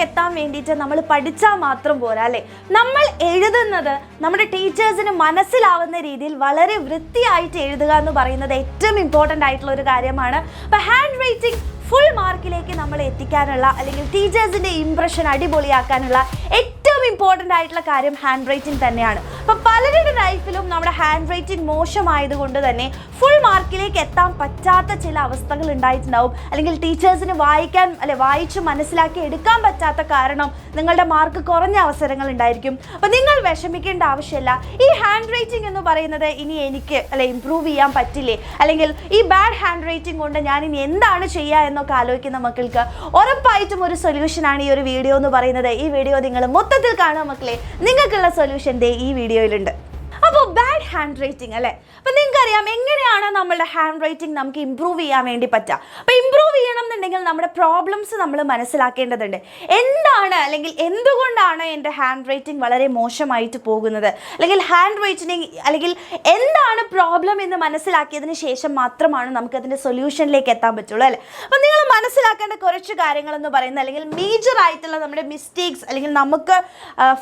എത്താൻ വേണ്ടിയിട്ട് നമ്മൾ പഠിച്ചാൽ മാത്രം പോരാ അല്ലേ. നമ്മൾ എഴുതുന്നത് നമ്മുടെ ടീച്ചേഴ്സിന് മനസ്സിലാവുന്ന രീതിയിൽ വളരെ വൃത്തിയായിട്ട് എഴുതുക എന്ന് പറയുന്നത് ഏറ്റവും ഇമ്പോർട്ടൻ്റ് ആയിട്ടുള്ള ഒരു കാര്യമാണ്. അപ്പോൾ ഹാൻഡ് റൈറ്റിംഗ് ഫുൾ മാർക്കിലേക്ക് നമ്മൾ എത്തിക്കാനുള്ള അല്ലെങ്കിൽ ടീച്ചേഴ്സിൻ്റെ ഇംപ്രഷൻ അടിപൊളിയാക്കാനുള്ള ഏറ്റവും ഇമ്പോർട്ടൻ്റ് ആയിട്ടുള്ള കാര്യം ഹാൻഡ് റൈറ്റിംഗ് തന്നെയാണ്. അപ്പോൾ പലരുടെ ലൈഫിലും നമ്മുടെ ഹാൻഡ് റൈറ്റിംഗ് മോശമായതുകൊണ്ട് തന്നെ ഫുൾ മാർക്കിലേക്ക് എത്താൻ പറ്റാത്ത ചില അവസ്ഥകൾ ഉണ്ടായിട്ടുണ്ടാവും. അല്ലെങ്കിൽ ടീച്ചേഴ്സിന് വായിച്ച് മനസ്സിലാക്കി എടുക്കാൻ പറ്റാത്ത കാരണം നിങ്ങളുടെ മാർക്ക് കുറഞ്ഞ അവസരങ്ങൾ ഉണ്ടായിരിക്കും. അപ്പോൾ നിങ്ങൾ വിഷമിക്കേണ്ട ആവശ്യമില്ല. ഈ ഹാൻഡ് റൈറ്റിംഗ് എന്ന് പറയുന്നത് ഇനി എനിക്ക് ഇംപ്രൂവ് ചെയ്യാൻ പറ്റില്ലേ, അല്ലെങ്കിൽ ഈ ബാഡ് ഹാൻഡ് റൈറ്റിംഗ് കൊണ്ട് ഞാൻ ഇനി എന്താണ് ചെയ്യുക എന്നൊക്കെ ആലോചിക്കുന്ന മക്കൾക്ക് ഉറപ്പായിട്ടും ഒരു സൊല്യൂഷനാണ് ഈ ഒരു വീഡിയോ എന്ന് പറയുന്നത്. ഈ വീഡിയോ നിങ്ങൾ മൊത്തത്തിൽ കാണുക മക്കളെ, നിങ്ങൾക്കുള്ള സൊല്യൂഷൻ ഈ വീഡിയോയിലുണ്ട്. അപ്പോൾ ബാഡ് ഹാൻഡ് റൈറ്റിംഗ് അല്ലേ. അപ്പോൾ നിങ്ങൾക്കറിയാം എങ്ങനെയാണ് നമ്മളുടെ ഹാൻഡ് റൈറ്റിംഗ് നമുക്ക് ഇമ്പ്രൂവ് ചെയ്യാൻ വേണ്ടി പറ്റുക. അപ്പോൾ ഇമ്പ്രൂവ് ചെയ്യണം എന്നുണ്ടെങ്കിൽ നമ്മുടെ പ്രോബ്ലംസ് നമ്മൾ മനസ്സിലാക്കേണ്ടതുണ്ട്. എന്താണ് അല്ലെങ്കിൽ എന്തുകൊണ്ടാണ് എൻ്റെ ഹാൻഡ് റൈറ്റിംഗ് വളരെ മോശമായിട്ട് പോകുന്നത്, അല്ലെങ്കിൽ ഹാൻഡ് റൈറ്റിംഗ് അല്ലെങ്കിൽ എന്താണ് പ്രോബ്ലം എന്ന് മനസ്സിലാക്കിയതിന് ശേഷം മാത്രമാണ് നമുക്കതിൻ്റെ സൊല്യൂഷനിലേക്ക് എത്താൻ പറ്റുള്ളൂ അല്ലേ. അപ്പോൾ നിങ്ങൾ മനസ്സിലാക്കേണ്ട കുറച്ച് കാര്യങ്ങളെന്ന് പറയുന്നത്, അല്ലെങ്കിൽ മേജർ ആയിട്ടുള്ള നമ്മുടെ മിസ്റ്റേക്സ് അല്ലെങ്കിൽ നമുക്ക്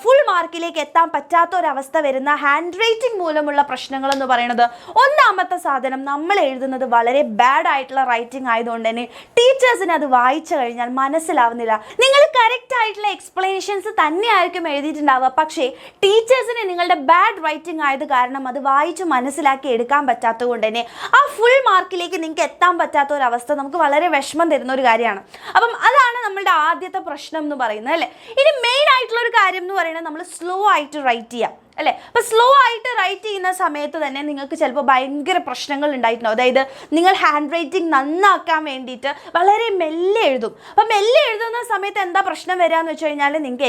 ഫുൾ മാർക്കിലേക്ക് എത്താൻ പറ്റാത്ത ഒരവസ്ഥ വരുന്ന ഹാൻഡ് റൈറ്റിംഗ് മൂലമുള്ള പ്രശ്നങ്ങൾ എന്ന് പറയുന്നത്, ഒന്നാമത്തെ സാധനം നമ്മൾ എഴുതുന്നത് വളരെ ബാഡ് ആയിട്ടുള്ള റൈറ്റിംഗ് ആയതുകൊണ്ട് തന്നെ ടീച്ചേഴ്സിന് അത് വായിച്ചു കഴിഞ്ഞാൽ മനസ്സിലാവുന്നില്ല. നിങ്ങൾ കറക്റ്റ് ആയിട്ടുള്ള എക്സ്പ്ലനേഷൻസ് തന്നെയായിരിക്കും എഴുതിയിട്ടുണ്ടാവുക, പക്ഷേ ടീച്ചേഴ്സിന് നിങ്ങളുടെ ബാഡ് റൈറ്റിംഗ് ആയത് കാരണം അത് വായിച്ച് മനസ്സിലാക്കി എടുക്കാൻ പറ്റാത്തത് കൊണ്ട് തന്നെ ആ ഫുൾ മാർക്കിലേക്ക് നിങ്ങൾക്ക് എത്താൻ പറ്റാത്ത ഒരവസ്ഥ നമുക്ക് വളരെ വിഷമം തരുന്ന ഒരു കാര്യമാണ്. അപ്പം അതാണ് നമ്മളുടെ ആദ്യത്തെ പ്രശ്നം എന്ന് പറയുന്നത് അല്ലേ. ഇനി മെയിൻ ആയിട്ടുള്ള ഒരു കാര്യം എന്ന് പറയുന്നത് നമ്മൾ സ്ലോ ആയിട്ട് റൈറ്റ് ചെയ്യാം അല്ലേ. അപ്പോൾ സ്ലോ ആയിട്ട് റൈറ്റ് ചെയ്യുന്ന സമയത്ത് തന്നെ നിങ്ങൾക്ക് ചിലപ്പോൾ ഭയങ്കര പ്രശ്നങ്ങൾ ഉണ്ടായിട്ടുണ്ടാവും. അതായത് നിങ്ങൾ ഹാൻഡ് റൈറ്റിംഗ് നന്നാക്കാൻ വേണ്ടിയിട്ട് വളരെ മെല്ലെ എഴുതും. അപ്പോൾ മെല്ലെ എഴുതുന്ന സമയത്ത് എന്താ പ്രശ്നം വരിക എന്ന് വെച്ച് കഴിഞ്ഞാൽ, നിങ്ങൾക്ക്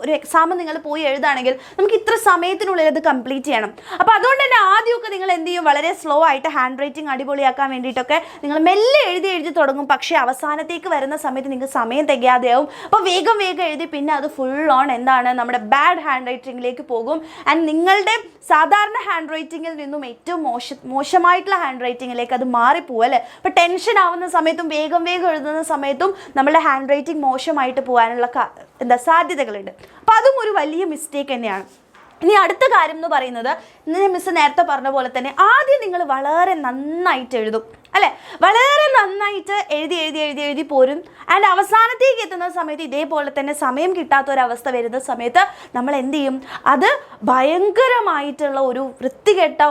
ഒരു എക്സാം നിങ്ങൾ പോയി എഴുതുകയാണെങ്കിൽ നമുക്ക് ഇത്ര സമയത്തിനുള്ളിൽ അത് കംപ്ലീറ്റ് ചെയ്യണം. അപ്പോൾ അതുകൊണ്ട് തന്നെ ആദ്യമൊക്കെ നിങ്ങൾ എന്ത് ചെയ്യും, വളരെ സ്ലോ ആയിട്ട് ഹാൻഡ് റൈറ്റിംഗ് അടിപൊളിയാക്കാൻ വേണ്ടിയിട്ടൊക്കെ നിങ്ങൾ മെല്ലെ എഴുതി തുടങ്ങും. പക്ഷേ അവസാനത്തേക്ക് വരുന്ന സമയത്ത് നിങ്ങൾക്ക് സമയം തികയാതെയാവും. അപ്പോൾ വേഗം എഴുതി പിന്നെ അത് ഫുൾ ഓൺ എന്താണ് നമ്മുടെ ബാഡ് ഹാൻഡ് റൈറ്റിംഗിലേക്ക് പോകും. ആൻഡ് നിങ്ങളുടെ സാധാരണ ഹാൻഡ് റൈറ്റിങ്ങിൽ നിന്നും ഏറ്റവും മോശമായിട്ടുള്ള ഹാൻഡ് റൈറ്റിങ്ങിലേക്ക് അത് മാറിപ്പോവും അല്ലേ. അപ്പോൾ ടെൻഷൻ ആവുന്ന സമയത്തും വേഗം എഴുതുന്ന സമയത്തും നമ്മളുടെ ഹാൻഡ് റൈറ്റിംഗ് മോശമായിട്ട് പോകാനുള്ള സാധ്യതകളുണ്ട്. അപ്പോൾ അതും ഒരു വലിയ മിസ്റ്റേക്ക് തന്നെയാണ്. ഇനി അടുത്ത കാര്യം എന്ന് പറയുന്നത്, മിസ് നേരത്തെ പറഞ്ഞ പോലെ തന്നെ ആദ്യം നിങ്ങൾ വളരെ നന്നായിട്ട് എഴുതും അല്ലേ. വളരെ നന്നായിട്ട് എഴുതി പോരും. ആൻഡ് അവസാനത്തേക്ക് എത്തുന്ന സമയത്ത് ഇതേപോലെ തന്നെ സമയം കിട്ടാത്ത ഒരവസ്ഥ വരുന്ന സമയത്ത് നമ്മൾ എന്ത് ചെയ്യും, അത് ഭയങ്കരമായിട്ടുള്ള ഒരു വൃത്തികെട്ട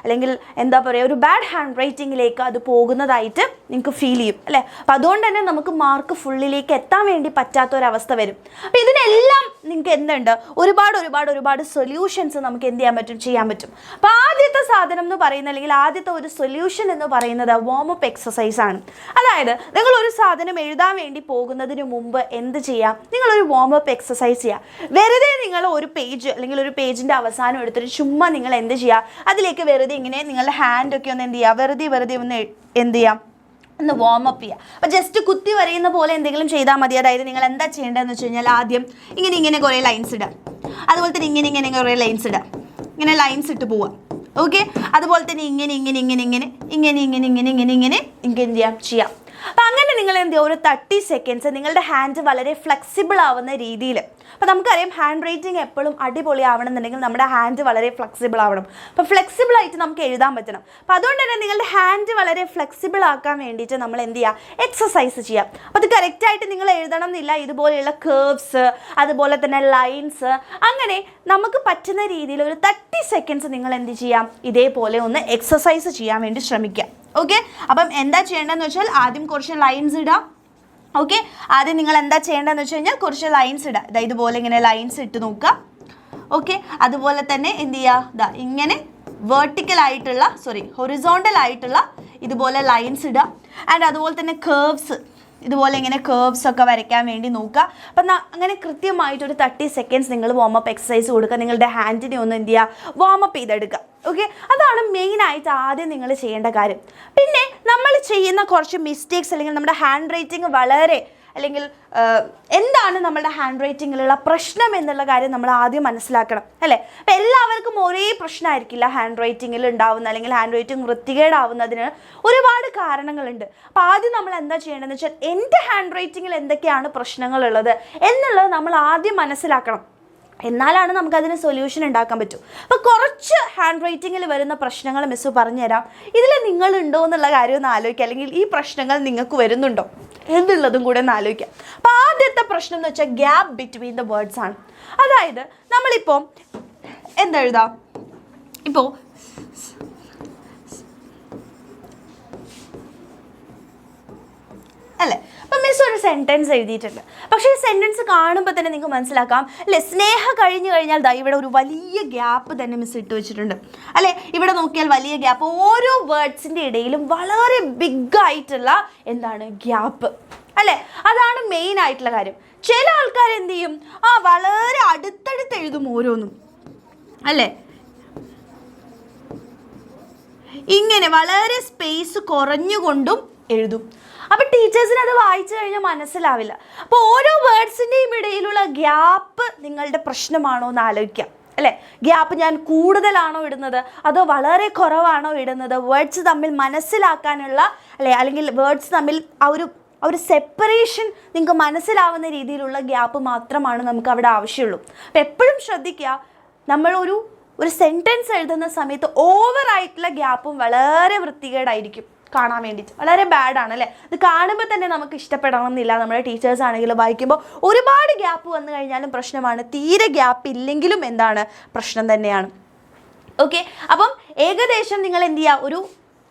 അല്ലെങ്കിൽ എന്താ പറയുക, ഒരു ബാഡ് ഹാൻഡ് റൈറ്റിങ്ങിലേക്ക് അത് പോകുന്നതായിട്ട് നിങ്ങൾക്ക് ഫീൽ ചെയ്യും അല്ലേ. അപ്പം അതുകൊണ്ട് തന്നെ നമുക്ക് മാർക്ക് ഫുള്ളിലേക്ക് എത്താൻ വേണ്ടി പറ്റാത്ത ഒരവസ്ഥ വരും. അപ്പം ഇതിനെല്ലാം നിങ്ങൾക്ക് എന്തുണ്ട്, ഒരുപാട് സൊല്യൂഷൻസ് നമുക്ക് എന്ത് ചെയ്യാൻ പറ്റും. അപ്പോൾ ആദ്യത്തെ സാധനം എന്ന് പറയുന്നത്, അല്ലെങ്കിൽ ആദ്യത്തെ ഒരു സൊല്യൂഷൻ എന്ന് പറയുന്നത് വാമപ്പ് എക്സസൈസ് ആണ്. അതായത് നിങ്ങൾ ഒരു സാധനം എഴുതാൻ വേണ്ടി പോകുന്നതിന് മുമ്പ് എന്ത് ചെയ്യാം, നിങ്ങളൊരു വാമപ്പ് എക്സസൈസ് ചെയ്യുക. വെറുതെ നിങ്ങൾ ഒരു പേജ് അല്ലെങ്കിൽ ഒരു പേജിൻ്റെ അവസാനം എടുത്തിട്ട് ചുമ്മാ നിങ്ങൾ എന്ത് ചെയ്യുക, അതിലേക്ക് വെറുതെ ഇങ്ങനെ നിങ്ങളുടെ ഹാൻഡൊക്കെ ഒന്ന് എന്ത് ചെയ്യുക, വെറുതെ ഒന്ന് എന്ത് ചെയ്യാം, ഒന്ന് വാമപ്പ് ചെയ്യുക. അപ്പോൾ ജസ്റ്റ് കുത്തി വരയുന്ന പോലെ എന്തെങ്കിലും ചെയ്താൽ മതി. അതായത് നിങ്ങൾ എന്താ ചെയ്യേണ്ടതെന്ന് വെച്ച് കഴിഞ്ഞാൽ, ആദ്യം ഇങ്ങനെ കുറേ ലൈൻസ് ഇടുക. അതുപോലെ തന്നെ ഇങ്ങനെ കുറേ ലൈൻസ് ഇടുക. ഇങ്ങനെ ലൈൻസ് ഇട്ട് പോവുക. ഓക്കെ. അതുപോലെ തന്നെ ഇങ്ങനെ ചെയ്യാം. അപ്പം അങ്ങനെ നിങ്ങൾ എന്ത് ചെയ്യുക, ഒരു 30 സെക്കൻഡ്സ് നിങ്ങളുടെ ഹാൻഡ് വളരെ ഫ്ലെക്സിബിൾ ആവുന്ന രീതിയിൽ. അപ്പോൾ നമുക്കറിയാം ഹാൻഡ് റൈറ്റിംഗ് എപ്പോഴും അടിപൊളി ആവണം എന്നുണ്ടെങ്കിൽ നമ്മുടെ ഹാൻഡ് വളരെ ഫ്ലെക്സിബിൾ ആവണം. അപ്പോൾ ഫ്ലെക്സിബിൾ ആയിട്ട് നമുക്ക് എഴുതാൻ പറ്റണം. അപ്പോൾ അതുകൊണ്ട് തന്നെ നിങ്ങളുടെ ഹാൻഡ് വളരെ ഫ്ലെക്സിബിൾ ആക്കാൻ വേണ്ടിയിട്ട് നമ്മൾ എന്ത് ചെയ്യുക, എക്സസൈസ് ചെയ്യാം. അപ്പോൾ അത് കറക്റ്റായിട്ട് നിങ്ങൾ എഴുതണം എന്നില്ല. ഇതുപോലെയുള്ള കേർവ്സ്, അതുപോലെ തന്നെ ലൈൻസ്, അങ്ങനെ നമുക്ക് പറ്റുന്ന രീതിയിൽ ഒരു 30 സെക്കൻഡ്സ് നിങ്ങൾ എന്ത് ചെയ്യാം, ഇതേപോലെ ഒന്ന് എക്സസൈസ് ചെയ്യാൻ വേണ്ടി ശ്രമിക്കുക. ഓക്കെ. അപ്പം എന്താ ചെയ്യേണ്ടതെന്ന് വെച്ചാൽ, ആദ്യം കുറച്ച് ലൈൻസ് ഇടാം. ഓക്കെ. ആദ്യം നിങ്ങൾ എന്താ ചെയ്യേണ്ടതെന്ന് വെച്ച് കഴിഞ്ഞാൽ, കുറച്ച് ലൈൻസ് ഇടുക. ഇതുപോലെ ഇങ്ങനെ ലൈൻസ് ഇട്ട് നോക്കുക. ഓക്കെ. അതുപോലെ തന്നെ എന്ത് ചെയ്യുക, ഇങ്ങനെ ഹൊറിസോണ്ടൽ ആയിട്ടുള്ള ഇതുപോലെ ലൈൻസ് ഇടുക. ആൻഡ് അതുപോലെ തന്നെ കേർവ്സ്, ഇതുപോലെ ഇങ്ങനെ കേർവ്സ് ഒക്കെ വരയ്ക്കാൻ വേണ്ടി നോക്കുക. അപ്പം അങ്ങനെ കൃത്യമായിട്ടൊരു 30 സെക്കൻഡ്സ് നിങ്ങൾ വാമപ്പ് എക്സസൈസ് കൊടുക്കുക. നിങ്ങളുടെ ഹാൻഡിനെ ഒന്ന് എന്ത് ചെയ്യുക, വാമപ്പ് ചെയ്തെടുക്കുക. ഓക്കെ. അതാണ് മെയിനായിട്ട് ആദ്യം നിങ്ങൾ ചെയ്യേണ്ട കാര്യം. പിന്നെ നമ്മൾ ചെയ്യുന്ന കുറച്ച് മിസ്റ്റേക്സ്, അല്ലെങ്കിൽ നമ്മുടെ ഹാൻഡ് റൈറ്റിംഗ് വളരെ അല്ലെങ്കിൽ എന്താണ് നമ്മളുടെ ഹാൻഡ് റൈറ്റിങ്ങിലുള്ള പ്രശ്നം എന്നുള്ള കാര്യം നമ്മൾ ആദ്യം മനസ്സിലാക്കണം അല്ലേ. അപ്പം എല്ലാവർക്കും ഒരേ പ്രശ്നമായിരിക്കില്ല ഹാൻഡ് റൈറ്റിങ്ങിൽ ഉണ്ടാവുന്ന, അല്ലെങ്കിൽ ഹാൻഡ് റൈറ്റിംഗ് വൃത്തികേടാവുന്നതിന് ഒരുപാട് കാരണങ്ങളുണ്ട്. അപ്പോൾ ആദ്യം നമ്മൾ എന്താ ചെയ്യേണ്ടതെന്ന് വെച്ചാൽ എൻ്റെ ഹാൻഡ് റൈറ്റിങ്ങിൽ എന്തൊക്കെയാണ് പ്രശ്നങ്ങളുള്ളത് എന്നുള്ളത് നമ്മൾ ആദ്യം മനസ്സിലാക്കണം. എന്നാലാണ് നമുക്കതിന് സൊല്യൂഷൻ ഉണ്ടാക്കാൻ പറ്റും. അപ്പോൾ കുറച്ച് ഹാൻഡ് റൈറ്റിങ്ങിൽ വരുന്ന പ്രശ്നങ്ങൾ മിസ്സ് പറഞ്ഞുതരാം. ഇതിൽ നിങ്ങളുണ്ടോ എന്നുള്ള കാര്യം ഒന്ന് ആലോചിക്കുക, അല്ലെങ്കിൽ ഈ പ്രശ്നങ്ങൾ നിങ്ങൾക്ക് വരുന്നുണ്ടോ എന്നുള്ളതും കൂടെ ഒന്ന് ആലോചിക്കാം. അപ്പോൾ ആദ്യത്തെ പ്രശ്നം എന്ന് വെച്ചാൽ ഗ്യാപ്പ് ബിറ്റ്വീൻ ദ വേർഡ്സ് ആണ്. അതായത് നമ്മളിപ്പോൾ എന്തെഴുതാം, ഇപ്പോൾ അല്ലേ, അപ്പം മിസ് ഒരു സെൻറ്റൻസ് എഴുതിയിട്ടുണ്ട്. പക്ഷേ ഈ സെൻറ്റൻസ് കാണുമ്പോൾ തന്നെ നിങ്ങൾക്ക് മനസ്സിലാക്കാം അല്ലേ, സ്നേഹ കഴിഞ്ഞു കഴിഞ്ഞാൽ ദാ ഇവിടെ ഒരു വലിയ ഗ്യാപ്പ് തന്നെ മിസ് ഇട്ട് വെച്ചിട്ടുണ്ട് അല്ലേ. ഇവിടെ നോക്കിയാൽ വലിയ ഗ്യാപ്പ്, ഓരോ വേർഡ്സിൻ്റെ ഇടയിലും വളരെ ബിഗ് ആയിട്ടുള്ള എന്താണ് ഗ്യാപ്പ് അല്ലേ. അതാണ് മെയിൻ ആയിട്ടുള്ള കാര്യം. ചില ആൾക്കാർ എന്ത് ചെയ്യും, വളരെ അടുത്തടുത്ത് എഴുതും ഓരോന്നും അല്ലേ, ഇങ്ങനെ വളരെ സ്പേസ് കുറഞ്ഞുകൊണ്ടും എഴുതും. അപ്പോൾ ടീച്ചേഴ്സിന് അത് വായിച്ചു കഴിഞ്ഞാൽ മനസ്സിലാവില്ല. അപ്പോൾ ഓരോ വേർഡ്സിൻ്റെയും ഇടയിലുള്ള ഗ്യാപ്പ് നിങ്ങളുടെ പ്രശ്നമാണോ എന്ന് ആലോചിക്കാം അല്ലേ. ഗ്യാപ്പ് ഞാൻ കൂടുതലാണോ ഇടുന്നത് അതോ വളരെ കുറവാണോ ഇടുന്നത്, വേർഡ്സ് തമ്മിൽ മനസ്സിലാക്കാനുള്ള അല്ലേ, അല്ലെങ്കിൽ വേർഡ്സ് തമ്മിൽ ആ ഒരു സെപ്പറേഷൻ നിങ്ങൾക്ക് മനസ്സിലാവുന്ന രീതിയിലുള്ള ഗ്യാപ്പ് മാത്രമാണ് നമുക്ക് അവിടെ ആവശ്യമുള്ളൂ. അപ്പോൾ എപ്പോഴും ശ്രദ്ധിക്കുക, നമ്മൾ ഒരു സെൻറ്റൻസ് എഴുതുന്ന സമയത്ത് ഓവറായിട്ടുള്ള ഗ്യാപ്പും വളരെ വൃത്തികേടായിരിക്കും കാണാൻ വേണ്ടിയിട്ട്, വളരെ ബാഡാണ് അല്ലേ. ഇത് കാണുമ്പോൾ തന്നെ നമുക്ക് ഇഷ്ടപ്പെടണമെന്നില്ല. നമ്മുടെ ടീച്ചേഴ്സ് ആണെങ്കിലും വായിക്കുമ്പോൾ ഒരുപാട് ഗ്യാപ്പ് വന്നു കഴിഞ്ഞാലും പ്രശ്നമാണ്, തീരെ ഗ്യാപ്പ് ഇല്ലെങ്കിലും എന്താണ് പ്രശ്നം തന്നെയാണ്. ഓക്കെ, അപ്പം ഏകദേശം നിങ്ങൾ എന്ത് ചെയ്യുക,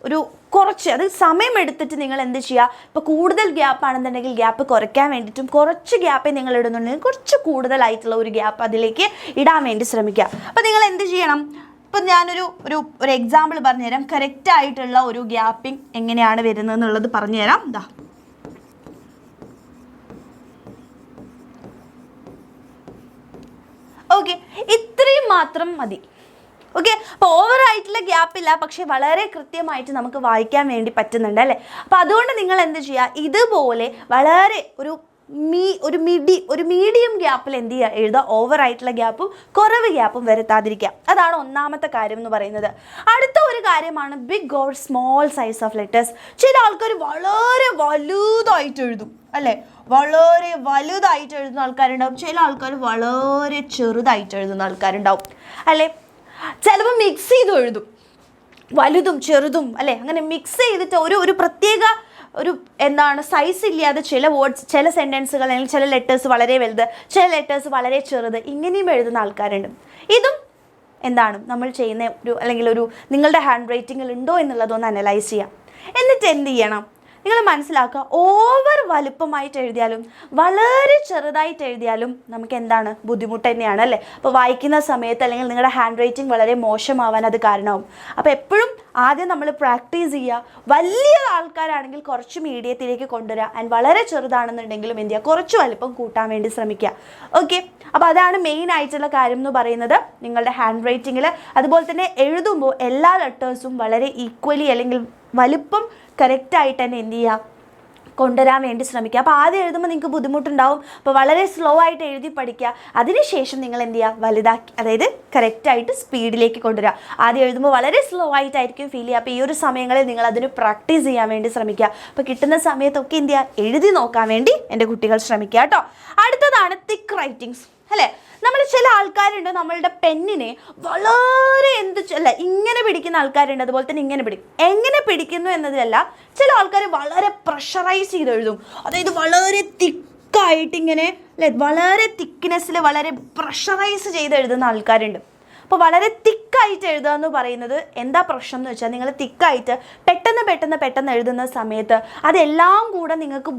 ഒരു കുറച്ച് അത് സമയമെടുത്തിട്ട് നിങ്ങൾ എന്ത് ചെയ്യുക, ഇപ്പോൾ കൂടുതൽ ഗ്യാപ്പ് ആണെന്നുണ്ടെങ്കിൽ ഗ്യാപ്പ് കുറയ്ക്കാൻ വേണ്ടിയിട്ടും, കുറച്ച് ഗ്യാപ്പേ നിങ്ങൾ ഇടുന്നുണ്ടെങ്കിൽ കുറച്ച് കൂടുതലായിട്ടുള്ള ഒരു ഗ്യാപ്പ് അതിലേക്ക് ഇടാൻ വേണ്ടി ശ്രമിക്കുക. അപ്പോൾ നിങ്ങൾ എന്ത് ചെയ്യണം, ഇപ്പം ഞാനൊരു എക്സാമ്പിൾ പറഞ്ഞുതരാം, കറക്റ്റ് ആയിട്ടുള്ള ഒരു ഗ്യാപ്പിംഗ് എങ്ങനെയാണ് വരുന്നത് എന്നുള്ളത് പറഞ്ഞുതരാം. ഇതാ ഓക്കെ, ഇത്രയും മാത്രം മതി. ഓക്കെ, അപ്പോൾ ഓവറായിട്ടുള്ള ഗ്യാപ്പില്ല, പക്ഷേ വളരെ കൃത്യമായിട്ട് നമുക്ക് വായിക്കാൻ വേണ്ടി പറ്റുന്നുണ്ട് അല്ലേ. അപ്പോൾ അതുകൊണ്ട് നിങ്ങൾ എന്ത് ചെയ്യുക, ഇതുപോലെ വളരെ ഒരു മീഡിയം ഗ്യാപ്പിൽ എന്ത് ചെയ്യുക, എഴുതുക. ഓവറായിട്ടുള്ള ഗ്യാപ്പും കുറവ് ഗ്യാപ്പും വരുത്താതിരിക്കുക. അതാണ് ഒന്നാമത്തെ കാര്യം എന്ന് പറയുന്നത്. അടുത്ത ഒരു കാര്യമാണ് big or small size of letters. ചില ആൾക്കാർ വളരെ വലുതായിട്ട് എഴുതും അല്ലേ, വളരെ വലുതായിട്ട് എഴുതുന്ന ആൾക്കാരുണ്ടാവും. ചില ആൾക്കാർ വളരെ ചെറുതായിട്ട് എഴുതുന്ന ആൾക്കാരുണ്ടാവും അല്ലേ. ചിലപ്പോൾ മിക്സ് ചെയ്ത് എഴുതും, വലുതും ചെറുതും അല്ലേ, അങ്ങനെ മിക്സ് ചെയ്തിട്ട് ഒരു പ്രത്യേക എന്താണ് സൈസ് ഇല്ലാതെ ചില വേർഡ്സ്, ചില സെൻറ്റൻസുകൾ അല്ലെങ്കിൽ ചില ലെറ്റേഴ്സ് വളരെ വലുത്, ചില ലെറ്റേഴ്സ് വളരെ ചെറുത്, ഇങ്ങനെയും എഴുതുന്ന ആൾക്കാരുണ്ട്. ഇതും എന്താണ് നമ്മൾ ചെയ്യുന്ന അല്ലെങ്കിൽ നിങ്ങളുടെ ഹാൻഡ് റൈറ്റിങ്ങിൽ ഉണ്ടോ എന്നുള്ളതൊന്ന് അനലൈസ് ചെയ്യാം. എന്നിട്ട് എന്ത് ചെയ്യണം, നിങ്ങൾ മനസ്സിലാക്കുക, ഓവർ വലുപ്പമായിട്ട് എഴുതിയാലും വളരെ ചെറുതായിട്ട് എഴുതിയാലും നമുക്ക് എന്താണ് ബുദ്ധിമുട്ട് തന്നെയാണ് അല്ലേ. അപ്പോൾ വായിക്കുന്ന സമയത്ത് അല്ലെങ്കിൽ നിങ്ങളുടെ ഹാൻഡ് റൈറ്റിംഗ് വളരെ മോശമാവാൻ അത് കാരണമാവും. അപ്പോൾ എപ്പോഴും ആദ്യം നമ്മൾ പ്രാക്ടീസ് ചെയ്യുക. വലിയ ആൾക്കാരാണെങ്കിൽ കുറച്ച് മീഡിയത്തിലേക്ക് കൊണ്ടുവരിക, ആൻഡ് വളരെ ചെറുതാണെന്നുണ്ടെങ്കിലും എന്ത് ചെയ്യുക, കുറച്ച് വലുപ്പം കൂട്ടാൻ വേണ്ടി ശ്രമിക്കുക. ഓക്കെ, അപ്പോൾ അതാണ് മെയിൻ ആയിട്ടുള്ള കാര്യം എന്ന് പറയുന്നത് നിങ്ങളുടെ ഹാൻഡ് റൈറ്റിങ്ങിൽ. അതുപോലെ തന്നെ എഴുതുമ്പോൾ എല്ലാ ലെറ്റേഴ്സും വളരെ ഈക്വലി അല്ലെങ്കിൽ വലിപ്പം കറക്റ്റായിട്ട് തന്നെ എന്ത് ചെയ്യുക, കൊണ്ടുവരാൻ വേണ്ടി ശ്രമിക്കുക. അപ്പോൾ ആദ്യം എഴുതുമ്പോൾ നിങ്ങൾക്ക് ബുദ്ധിമുട്ടുണ്ടാവും. അപ്പോൾ വളരെ സ്ലോ ആയിട്ട് എഴുതി പഠിക്കുക. അതിനുശേഷം നിങ്ങൾ എന്ത് ചെയ്യുക, വലുതാക്കി, അതായത് കറക്റ്റായിട്ട് സ്പീഡിലേക്ക് കൊണ്ടുവരിക. ആദ്യം എഴുതുമ്പോൾ വളരെ സ്ലോ ആയിട്ടായിരിക്കും ഫീൽ ചെയ്യുക. അപ്പോൾ ഈ ഒരു സമയങ്ങളിൽ നിങ്ങൾ അതിന് പ്രാക്ടീസ് ചെയ്യാൻ വേണ്ടി ശ്രമിക്കുക. അപ്പോൾ കിട്ടുന്ന സമയത്തൊക്കെ എന്ത് ചെയ്യുക, എഴുതി നോക്കാൻ വേണ്ടി എൻ്റെ കുട്ടികൾ ശ്രമിക്കുക കേട്ടോ. അടുത്തതാണ് തിക്ക് റൈറ്റിങ്സ് അല്ലേ. നമ്മൾ ചില ആൾക്കാരുണ്ട് നമ്മളുടെ പെന്നിനെ വളരെ ഇങ്ങനെ പിടിക്കുന്ന ആൾക്കാരുണ്ട്, അതുപോലെ തന്നെ ഇങ്ങനെ എങ്ങനെ പിടിക്കുന്നു എന്നതിലല്ല, ചില ആൾക്കാർ വളരെ പ്രഷറൈസ് ചെയ്ത് എഴുതും. അതായത് വളരെ തിക്കായിട്ട് ഇങ്ങനെ അല്ലേ, വളരെ തിക്നെസ്സിൽ വളരെ പ്രഷറൈസ് ചെയ്ത് എഴുതുന്ന ആൾക്കാരുണ്ട്. അപ്പോൾ വളരെ തിക്കായിട്ട് എഴുതുക എന്ന് പറയുന്നത് എന്താ പ്രശ്നം എന്ന് വെച്ചാൽ, നിങ്ങൾ തിക്കായിട്ട് പെട്ടെന്ന് എഴുതുന്ന സമയത്ത് അതെല്ലാം കൂടെ നിങ്ങൾക്ക്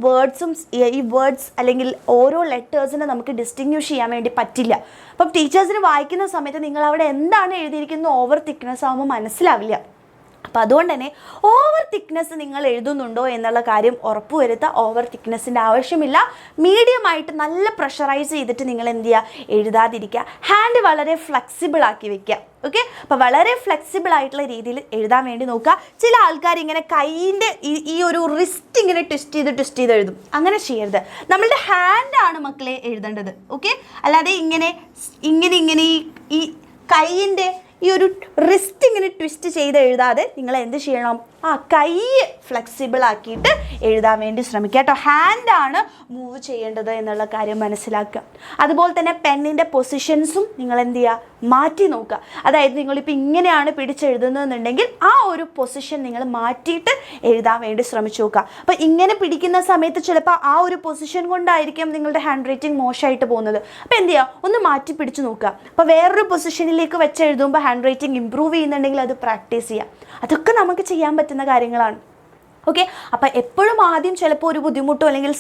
ഈ വേർഡ്സ് അല്ലെങ്കിൽ ഓരോ ലെറ്റേഴ്സിനെ നമുക്ക് ഡിസ്റ്റിങ്വിഷ് ചെയ്യാൻ വേണ്ടി പറ്റില്ല. അപ്പം ടീച്ചേഴ്സിന് വായിക്കുന്ന സമയത്ത് നിങ്ങൾ അവിടെ എന്താണ് എഴുതിയിരിക്കുന്നത് ഓവർ തിക്നെസ് ആകുമ്പോൾ മനസ്സിലാവില്ല. അപ്പോൾ അതുകൊണ്ട് തന്നെ ഓവർ തിക്നെസ് നിങ്ങൾ എഴുതുന്നുണ്ടോ എന്നുള്ള കാര്യം ഉറപ്പുവരുത്തുക. ഓവർ തിക്നെസ്സിൻ്റെ ആവശ്യമില്ല. മീഡിയമായിട്ട് നല്ല പ്രഷറൈസ് ചെയ്തിട്ട് നിങ്ങൾ എന്ത് ചെയ്യുക, എഴുതാതിരിക്കുക. ഹാൻഡ് വളരെ ഫ്ലെക്സിബിൾ ആക്കി വെക്കുക. ഓക്കെ, അപ്പോൾ വളരെ ഫ്ലെക്സിബിൾ ആയിട്ടുള്ള രീതിയിൽ എഴുതാൻ വേണ്ടി നോക്കുക. ചില ആൾക്കാർ ഇങ്ങനെ കൈയിൻ്റെ ഈ ഒരു റിസ്റ്റ് ഇങ്ങനെ ട്വിസ്റ്റ് ചെയ്ത് എഴുതും. അങ്ങനെ ചെയ്യരുത്. നമ്മളുടെ ഹാൻഡാണ് മക്കളെ എഴുതേണ്ടത്. ഓക്കെ, അല്ലാതെ ഇങ്ങനെ ഈ കൈയിൻ്റെ ഈ ഒരു റിസ്റ്റ് ഇങ്ങനെ ട്വിസ്റ്റ് ചെയ്ത് എഴുതാതെ നിങ്ങൾ എന്ത് ചെയ്യണം, ആ കൈ ഫ്ലെക്സിബിൾ ആക്കിയിട്ട് എഴുതാൻ വേണ്ടി ശ്രമിക്കുക കേട്ടോ. ഹാൻഡാണ് മൂവ് ചെയ്യേണ്ടത് എന്നുള്ള കാര്യം മനസ്സിലാക്കുക. അതുപോലെ തന്നെ പെന്നിൻ്റെ പൊസിഷൻസും നിങ്ങൾ എന്ത് ചെയ്യുക, മാറ്റി നോക്കുക. അതായത് നിങ്ങളിപ്പോൾ ഇങ്ങനെയാണ് പിടിച്ചെഴുതുന്നതെന്നുണ്ടെങ്കിൽ ആ ഒരു പൊസിഷൻ നിങ്ങൾ മാറ്റിയിട്ട് എഴുതാൻ വേണ്ടി ശ്രമിച്ചു നോക്കുക. അപ്പോൾ ഇങ്ങനെ പിടിക്കുന്ന സമയത്ത് ചിലപ്പോൾ ആ ഒരു പൊസിഷൻ കൊണ്ടായിരിക്കും നിങ്ങളുടെ ഹാൻഡ് റൈറ്റിംഗ് മോശമായിട്ട് പോകുന്നത്. അപ്പോൾ എന്ത് ചെയ്യുക, ഒന്ന് മാറ്റി പിടിച്ച് നോക്കുക. അപ്പോൾ വേറൊരു പൊസിഷനിലേക്ക് വെച്ച് എഴുതുമ്പോൾ ഹാൻഡ് റൈറ്റിംഗ് ഇമ്പ്രൂവ് ചെയ്യുന്നുണ്ടെങ്കിൽ അത് പ്രാക്ടീസ് ചെയ്യുക. അതൊക്കെ നമുക്ക് ചെയ്യാൻ പറ്റുന്ന കാര്യങ്ങളാണ്. ഓക്കെ, അപ്പോൾ എപ്പോഴും ആദ്യം ചിലപ്പോൾ ഒരു ബുദ്ധിമുട്ടോ അല്ലെങ്കിൽ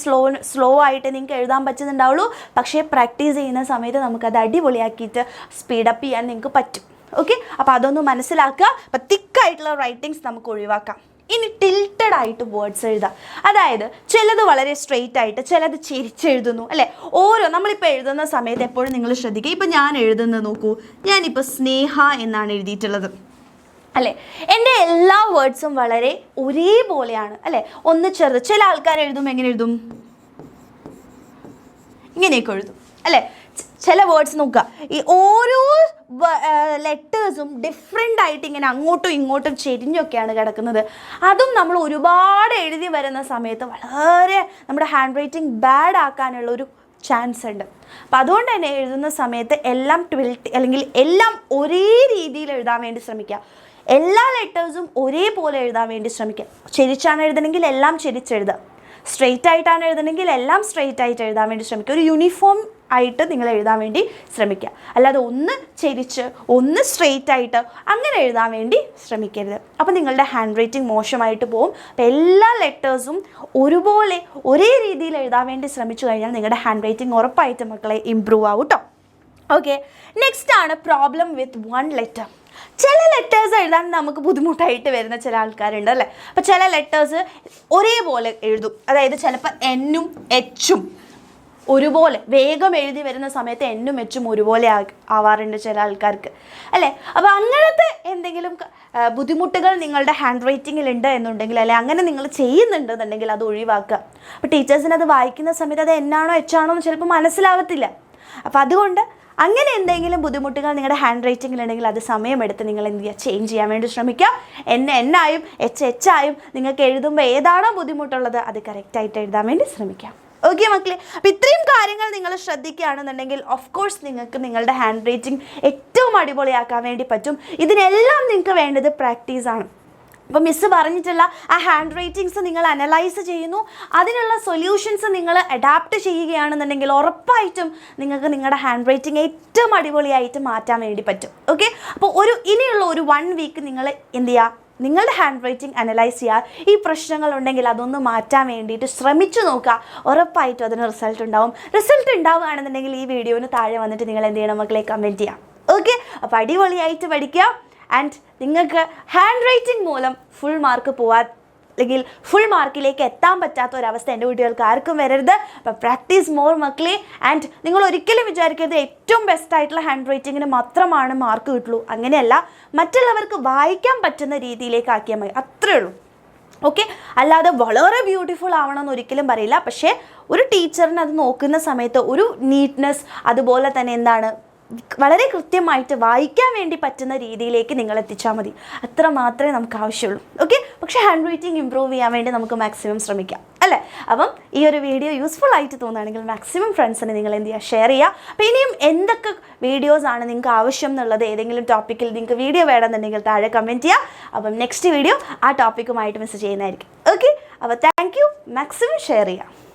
സ്ലോ ആയിട്ട് നിങ്ങൾക്ക് എഴുതാൻ പറ്റുന്നുണ്ടാവുള്ളൂ. പക്ഷേ പ്രാക്ടീസ് ചെയ്യുന്ന സമയത്ത് നമുക്കത് അടിപൊളിയാക്കിയിട്ട് സ്പീഡപ്പ് ചെയ്യാൻ നിങ്ങൾക്ക് പറ്റും. ഓക്കെ, അപ്പോൾ അതൊന്ന് മനസ്സിലാക്കുക. അപ്പോൾ തിക്കായിട്ടുള്ള റൈറ്റിങ്സ് നമുക്ക് ഒഴിവാക്കാം. ഇനി ടിൽറ്റഡ് ആയിട്ട് വേർഡ്സ് എഴുതാം. അതായത് ചിലത് വളരെ സ്ട്രെയിറ്റ് ആയിട്ട്, ചിലത് ചിരിച്ചെഴുതുന്നു അല്ലേ. നമ്മളിപ്പോൾ എഴുതുന്ന സമയത്ത് എപ്പോഴും നിങ്ങൾ ശ്രദ്ധിക്കുക. ഇപ്പോൾ ഞാൻ എഴുതുന്നത് നോക്കൂ, ഞാനിപ്പോൾ സ്നേഹ എന്നാണ് എഴുതിയിട്ടുള്ളത് അല്ലേ. എൻ്റെ എല്ലാ വേർഡ്സും വളരെ ഒരേപോലെയാണ് അല്ലേ. ഒന്ന് ചെറുത്. ചില ആൾക്കാർ എഴുതും, എങ്ങനെ എഴുതും, ഇങ്ങനെയൊക്കെ എഴുതും അല്ലേ. ചില വേർഡ്സ് നോക്കുക, ഈ ഓരോ ലെറ്റേഴ്സും ഡിഫറെൻ്റ് ആയിട്ട് ഇങ്ങനെ അങ്ങോട്ടും ഇങ്ങോട്ടും ചെരിഞ്ഞൊക്കെയാണ് കിടക്കുന്നത്. അതും നമ്മൾ ഒരുപാട് എഴുതി വരുന്ന സമയത്ത് വളരെ നമ്മുടെ ഹാൻഡ് റൈറ്റിംഗ് ബാഡ് ആക്കാനുള്ള ഒരു ചാൻസ് ഉണ്ട്. അപ്പം അതുകൊണ്ട് തന്നെ എഴുതുന്ന സമയത്ത് എല്ലാം അല്ലെങ്കിൽ എല്ലാം ഒരേ രീതിയിൽ എഴുതാൻ വേണ്ടി ശ്രമിക്കുക. എല്ലാ ലെറ്റേഴ്സും ഒരേപോലെ എഴുതാൻ വേണ്ടി ശ്രമിക്കുക. ചെരിച്ചാണ് എഴുതണമെങ്കിൽ എല്ലാം ചെരിച്ചെഴുതുക. സ്ട്രെയിറ്റ് ആയിട്ടാണ് എഴുതണമെങ്കിൽ എല്ലാം സ്ട്രെയിറ്റ് ആയിട്ട് എഴുതാൻ വേണ്ടി ശ്രമിക്കുക. ഒരു യൂണിഫോം ആയിട്ട് നിങ്ങൾ എഴുതാൻ വേണ്ടി ശ്രമിക്കുക. അല്ലാതെ ഒന്ന് ചെരിച്ച് ഒന്ന് സ്ട്രെയിറ്റ് ആയിട്ട് അങ്ങനെ എഴുതാൻ വേണ്ടി ശ്രമിക്കരുത്. അപ്പോൾ നിങ്ങളുടെ ഹാൻഡ് റൈറ്റിംഗ് മോശമായിട്ട് പോകും. അപ്പോൾ എല്ലാ ലെറ്റേഴ്സും ഒരുപോലെ ഒരേ രീതിയിൽ എഴുതാൻ വേണ്ടി ശ്രമിച്ചു കഴിഞ്ഞാൽ നിങ്ങളുടെ ഹാൻഡ് റൈറ്റിംഗ് ഉറപ്പായിട്ട് മക്കളെ ഇമ്പ്രൂവ് ആവും കേട്ടോ. ഓക്കെ, നെക്സ്റ്റ് ആണ് പ്രോബ്ലം വിത്ത് വൺ ലെറ്റർ. ചില ലെറ്റേഴ്സ് എഴുതാൻ നമുക്ക് ബുദ്ധിമുട്ടായിട്ട് വരുന്ന ചില ആൾക്കാരുണ്ട് അല്ലേ. അപ്പോൾ ചില ലെറ്റേഴ്സ് ഒരേപോലെ എഴുതും. അതായത് ചിലപ്പോൾ എന്നും എച്ചും ഒരുപോലെ വേഗം എഴുതി വരുന്ന സമയത്ത് എന്നും എച്ചും ഒരുപോലെ ആവാറുണ്ട് ചില ആൾക്കാർക്ക് അല്ലേ. അപ്പോൾ അങ്ങനത്തെ എന്തെങ്കിലും ബുദ്ധിമുട്ടുകൾ നിങ്ങളുടെ ഹാൻഡ് റൈറ്റിങ്ങിൽ ഉണ്ട് എന്നുണ്ടെങ്കിൽ, അല്ലെ അങ്ങനെ നിങ്ങൾ ചെയ്യുന്നുണ്ടെന്നുണ്ടെങ്കിൽ അത് ഒഴിവാക്കുക. അപ്പോൾ ടീച്ചേഴ്സിന് അത് വായിക്കുന്ന സമയത്ത് അത് എന്നാണോ എച്ചാണോ എന്ന് ചിലപ്പോൾ മനസ്സിലാവത്തില്ല. അപ്പോൾ അതുകൊണ്ട് അങ്ങനെ എന്തെങ്കിലും ബുദ്ധിമുട്ടുകൾ നിങ്ങളുടെ ഹാൻഡ് റൈറ്റിങ്ങിലുണ്ടെങ്കിൽ അത് സമയമെടുത്ത് നിങ്ങൾ എന്ത് ചെയ്യുക, ചേഞ്ച് ചെയ്യാൻ വേണ്ടി ശ്രമിക്കുക. എന്നായും എച്ചായും നിങ്ങൾക്ക് എഴുതുമ്പോൾ ഏതാണോ ബുദ്ധിമുട്ടുള്ളത് അത് കറക്റ്റായിട്ട് എഴുതാൻ വേണ്ടി ശ്രമിക്കാം. ഓക്കെ മക്കളെ, അപ്പോൾ ഇത്രയും കാര്യങ്ങൾ നിങ്ങൾ ശ്രദ്ധിക്കുകയാണെന്നുണ്ടെങ്കിൽ ഓഫ് കോഴ്സ് നിങ്ങൾക്ക് നിങ്ങളുടെ ഹാൻഡ് റൈറ്റിംഗ് ഏറ്റവും അടിപൊളിയാക്കാൻ വേണ്ടി പറ്റും. ഇതിനെല്ലാം നിങ്ങൾക്ക് വേണ്ടത് പ്രാക്ടീസാണ്. അപ്പോൾ മിസ്സ് പറഞ്ഞിട്ടുള്ള ആ ഹാൻഡ് റൈറ്റിങ്സ് നിങ്ങൾ അനലൈസ് ചെയ്യുന്നു, അതിനുള്ള സൊല്യൂഷൻസ് നിങ്ങൾ അഡാപ്റ്റ് ചെയ്യുകയാണെന്നുണ്ടെങ്കിൽ ഉറപ്പായിട്ടും നിങ്ങൾക്ക് നിങ്ങളുടെ ഹാൻഡ് റൈറ്റിംഗ് ഏറ്റവും അടിപൊളിയായിട്ട് മാറ്റാൻ വേണ്ടി പറ്റും. ഓക്കെ, അപ്പോൾ ഇനിയുള്ള ഒരു 1 വീക്ക് നിങ്ങൾ എന്ത് ചെയ്യുക, നിങ്ങളുടെ ഹാൻഡ് റൈറ്റിംഗ് അനലൈസ് ചെയ്യുക. ഈ പ്രശ്നങ്ങളുണ്ടെങ്കിൽ അതൊന്ന് മാറ്റാൻ വേണ്ടിയിട്ട് ശ്രമിച്ചു നോക്കുക. ഉറപ്പായിട്ടും അതിന് റിസൾട്ട് ഉണ്ടാവും. റിസൾട്ട് ഉണ്ടാവുകയാണെന്നുണ്ടെങ്കിൽ ഈ വീഡിയോന് താഴെ വന്നിട്ട് നിങ്ങൾ എന്ത് ചെയ്യണം മക്കളെ, കമൻറ്റ് ചെയ്യാം. ഓക്കെ, അപ്പോൾ അടിപൊളിയായിട്ട് പഠിക്കുക. ആൻഡ് നിങ്ങൾക്ക് ഹാൻഡ് റൈറ്റിംഗ് മൂലം ഫുൾ മാർക്ക് അല്ലെങ്കിൽ ഫുൾ മാർക്കിലേക്ക് എത്താൻ പറ്റാത്ത ഒരവസ്ഥ എൻ്റെ കുട്ടികൾക്ക് ആർക്കും വരരുത്. അപ്പോൾ പ്രാക്ടീസ് മോർ മക്കളെ. ആൻഡ് നിങ്ങൾ ഒരിക്കലും വിചാരിക്കരുത് ഏറ്റവും ബെസ്റ്റായിട്ടുള്ള ഹാൻഡ് റൈറ്റിങ്ങിന് മാത്രമാണ് മാർക്ക് കിട്ടുള്ളൂ. അങ്ങനെയല്ല, മറ്റുള്ളവർക്ക് വായിക്കാൻ പറ്റുന്ന രീതിയിലേക്ക് ആക്കിയാൽ മതി, അത്രയേ ഉള്ളൂ. ഓക്കെ, അല്ലാതെ വളരെ ബ്യൂട്ടിഫുൾ ആവണമെന്ന് ഒരിക്കലും പറയില്ല. പക്ഷേ ഒരു ടീച്ചറിന് അത് നോക്കുന്ന സമയത്ത് ഒരു നീറ്റ്നെസ്, അതുപോലെ തന്നെ എന്താണ്, വളരെ കൃത്യമായിട്ട് വായിക്കാൻ വേണ്ടി പറ്റുന്ന രീതിയിലേക്ക് നിങ്ങൾ എത്തിച്ചാൽ മതി. അത്ര മാത്രമേ നമുക്ക് ആവശ്യമുള്ളൂ. ഓക്കെ, പക്ഷേ ഹാൻഡ് റൈറ്റിംഗ് ഇമ്പ്രൂവ് ചെയ്യാൻ വേണ്ടി നമുക്ക് മാക്സിമം ശ്രമിക്കാം അല്ലേ. അപ്പം ഈ ഒരു വീഡിയോ യൂസ്ഫുൾ ആയിട്ട് തോന്നുകയാണെങ്കിൽ മാക്സിമം ഫ്രണ്ട്സിന് നിങ്ങൾ എന്ത് ചെയ്യുക, ഷെയർ ചെയ്യുക. അപ്പോൾ ഇനിയും എന്തൊക്കെ വീഡിയോസാണ് നിങ്ങൾക്ക് ആവശ്യം എന്നുള്ളത്, ഏതെങ്കിലും ടോപ്പിക്കിൽ നിങ്ങൾക്ക് വീഡിയോ വേണമെന്നുണ്ടെങ്കിൽ താഴെ കമൻറ്റ് ചെയ്യുക. അപ്പം നെക്സ്റ്റ് വീഡിയോ ആ ടോപ്പിക്കുമായിട്ട് മിസ് ചെയ്യുന്നതായിരിക്കും. ഓക്കെ, അപ്പോൾ താങ്ക് യു. മാക്സിമം ഷെയർ ചെയ്യുക.